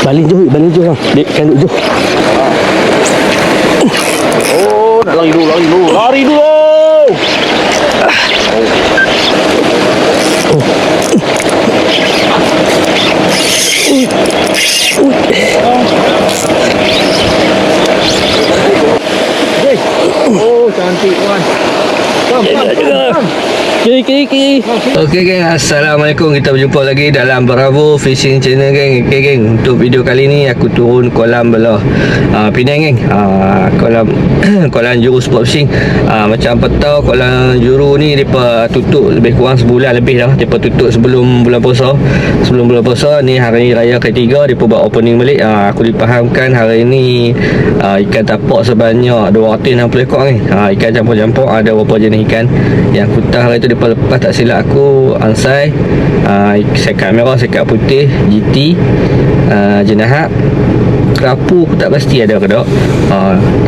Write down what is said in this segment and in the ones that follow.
Balik je bang. Dek kan duduk je. Oh, nak lari dulu. Oh, cantik kawan. Come. Kiri. Okey geng, Assalamualaikum. Kita berjumpa lagi dalam Bravo Fishing Channel geng. Okey geng, untuk video kali ni aku turun kolam belah Penang geng. Kolam Juru Sport Fishing. Macam apa tahu kolam Juru ni depa tutup lebih kurang sebulan lebih dah. Depa tutup sebelum bulan puasa. Ni hari raya ketiga depa buat opening balik. Aku dipahamkan hari ni ikan tapak sebanyak 260 ekor ni. Ikan campur-campur ada berapa jenis ikan. Yang kutah hari tu depa lepas tak silap aku ansai, sekat merah, sekat putih, GT, jenahat, kerapu aku tak pasti ada ke tak.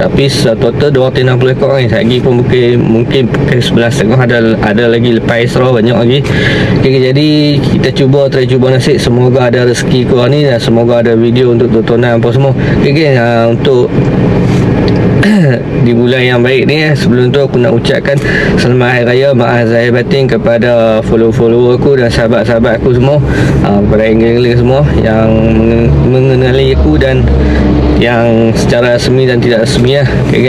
Tapi total 260 ekor ni. Lagi pun mungkin ke 11 tengah ada lagi lepas Isra banyak lagi. Okay, jadi kita cuba nasib, semoga ada rezeki korang ni dan semoga ada video untuk tontonan apa semua. Okay, untuk di bulan yang baik ni, sebelum tu aku nak ucapkan selamat hari raya, maaf zahir batin kepada follower aku dan sahabat-sahabat aku semua, kepada angling-angling semua yang mengenali aku dan yang secara resmi dan tidak resmi lah. Okay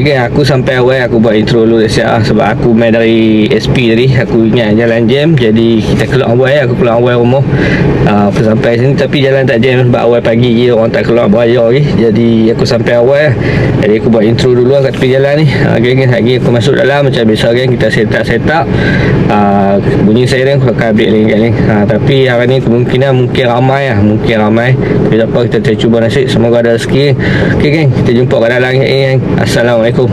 geng, aku sampai awal aku buat intro dulu sebab aku main dari SP tadi. Aku ingat jalan jam, jadi kita keluar awal, aku keluar awal rumah. Aku sampai sini tapi jalan tak jam sebab awal pagi je orang tak keluar beraya lagi. Jadi aku sampai awal, jadi aku buat intro dulu kat tepi jalan ni. Geng, lagi aku masuk dalam macam biasa geng, kita set up. Bunyi siren aku akan update lagi geng. Tapi hari ni kemungkinan mungkin ramai. Tapi tak apa, kita cuba nasib, semoga ada rezeki. Okay geng, kita jumpa kat dalam geng. Assalamualaikum.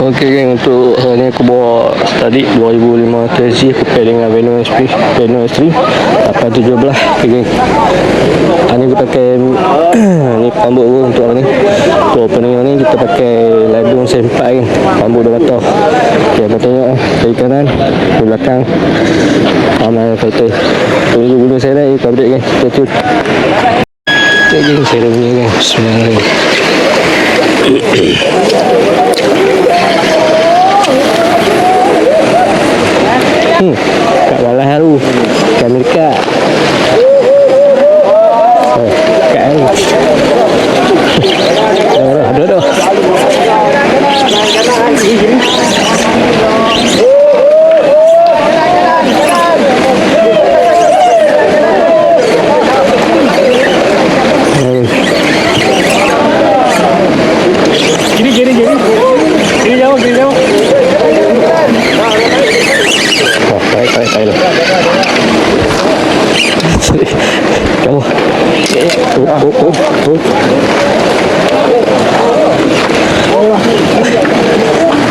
Ok geng, untuk hari ni aku bawa tadi 2500 kg aku pakai dengan Venom Extreme 817. Ok geng, hari ni aku pakai ni pambut aku untuk hari ni. Untuk opening hari ni kita pakai ladung sempak geng, pambut 2 batang. Ok, kita tengok dari kanan, di belakang ramai fighter. Tunggu gunung saya dah, kita update geng, stay tune. Ok geng, saya dah bunyi geng. Bismillahirrahmanirrahim. Kat balas haru kami dekat kat ni ada kiri jauh baiklah.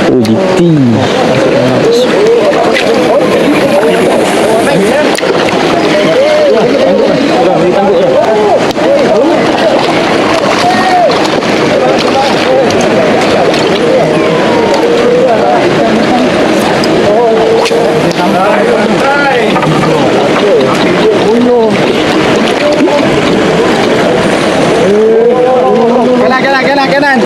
Kamu GT kanan.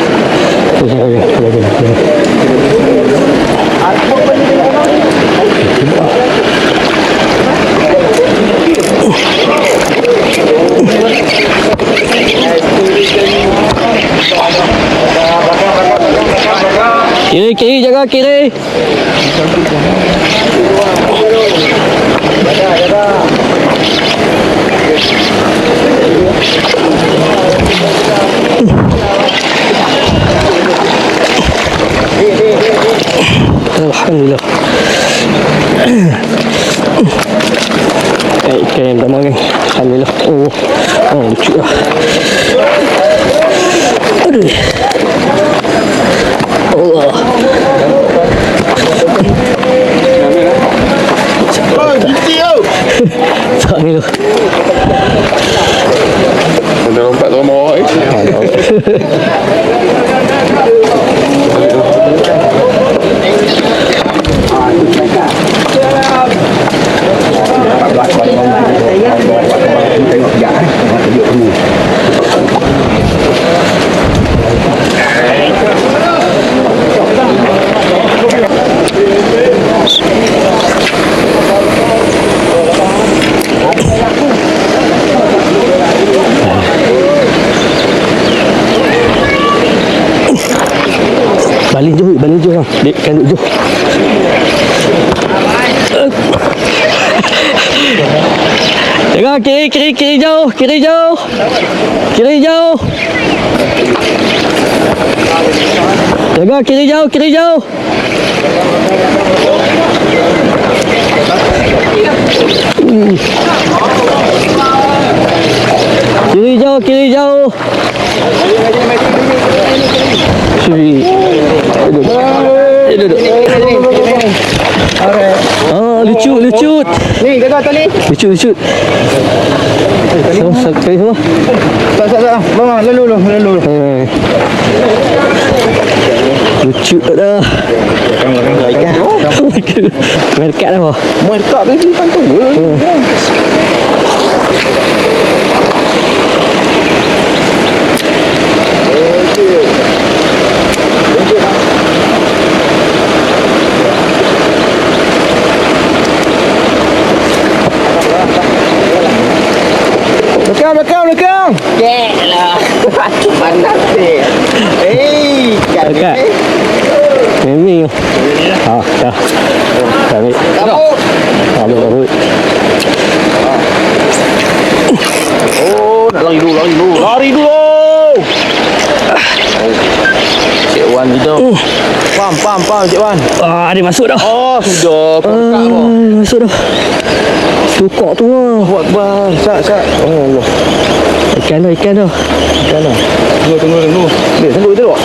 Kiri, jaga kiri. Alhamdulillah. Ikan yang pertama kan. Alhamdulillah. Oh lucu lah. Aduh. Allah. Tak ni tu. Ada lompat dalam bawah ni. Balik jauh bang. Dek kan jauh. Tengok kiri jauh. Kiri jauh. Tengok kiri jauh. Kiri jauh. Duduk. Oh, lucut. Ni, gagal tali. Lucut. Sekali semua. Tak. Bang, lalu. Lucu dah. Main dekat dah. Main dekat ni pantung. Belakang. Lah. Panas ni. Kan Dekat. Mimi. Dah. Tarik. Tarik. Oh, nak lari dulu. Cik Wan gitu. Pam, Cik Wan. Dia masuk dah. Oh, sudah. Masuk dah. Tukok tu lah. Buat bang. Sat. Oh Allah. Ikan dah. Tunggu. Dia sanggup itu tak?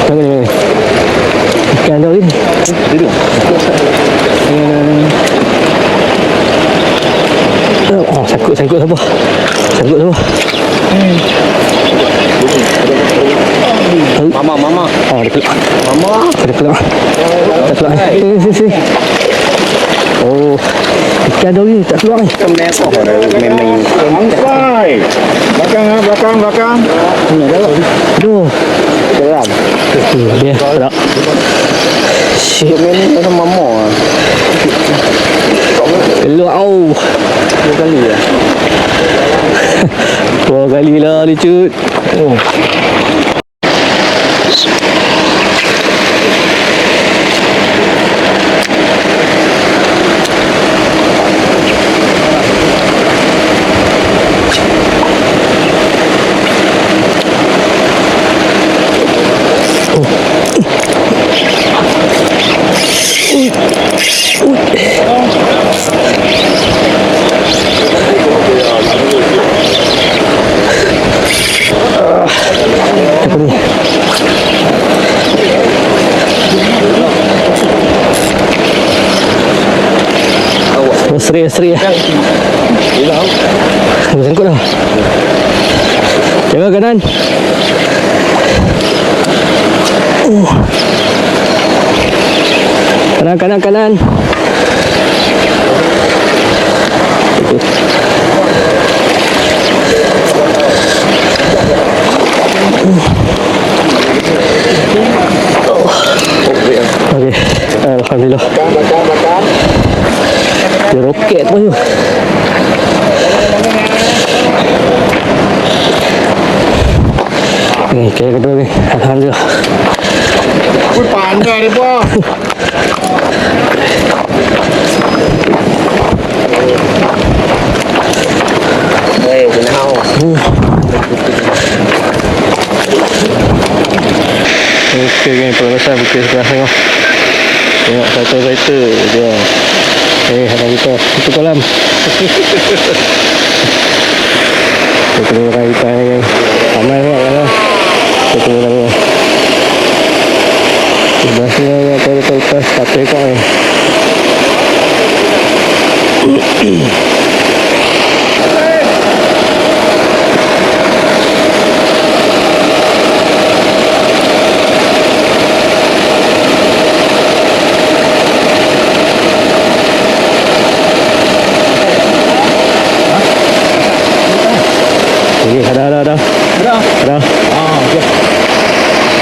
Jangan. Ikan dah ni. Dia. Oh, sangkut apa? Mama. Oh, dia keluar. Mama. Dia keluar. Sini. Oh, ikan dah ni tak keluar ni. Sampai. Belakang. Aduh. Dalam. Dia tak. Shit, ni macam mama. Keluar. Dua kali ya. 2 kali lah lucut. Oh. Apa ni? Oh, seri. Sangkut dah. Jaga kanan. Kanan. Okey. Alhamdulillah. Belakang. Dia roket pun tu. Ni kaya kedua ni. Alhamdulillah. Pandai dia pun. Okey ni pemirsa bukit sebelah tengok. Tengok satu dia. Ada kita. Itu kolam. Itu orang kita ni. Ramai kan. Itu orang. Sebelah sini ada lepas tak tengok ni. Ada. Okey.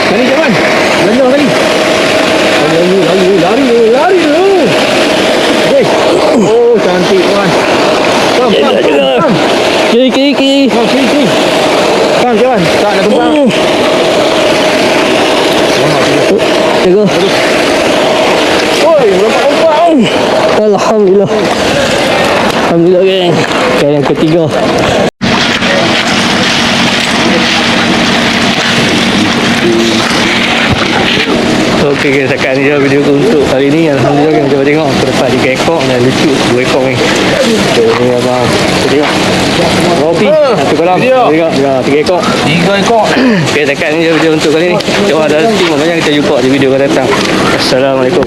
Kali Jaman. Lanjut kali. Lari dulu. Okey. Oh, cantik kawan. Kam. Kiri. Kam. Wan. Tak nak tumpang. Jaga. Oi, lompat. Alhamdulillah. Alhamdulillah geng. Ikan yang ketiga. Okey guys, sekarang ni je video aku untuk kali ni. Alhamdulillah kita cuba tengok. Aku dapat 3 ekor dan lucu 2 ekor ni. Okay, ni abang. Kita tengok. Ropi. Satu kolam. Tengok. Ya, 3 ekor. 3 ekor. Okay, sekarang ni je video untuk kali ni. Jom ada rezeki banyak kita jumpa di video akan datang. Assalamualaikum.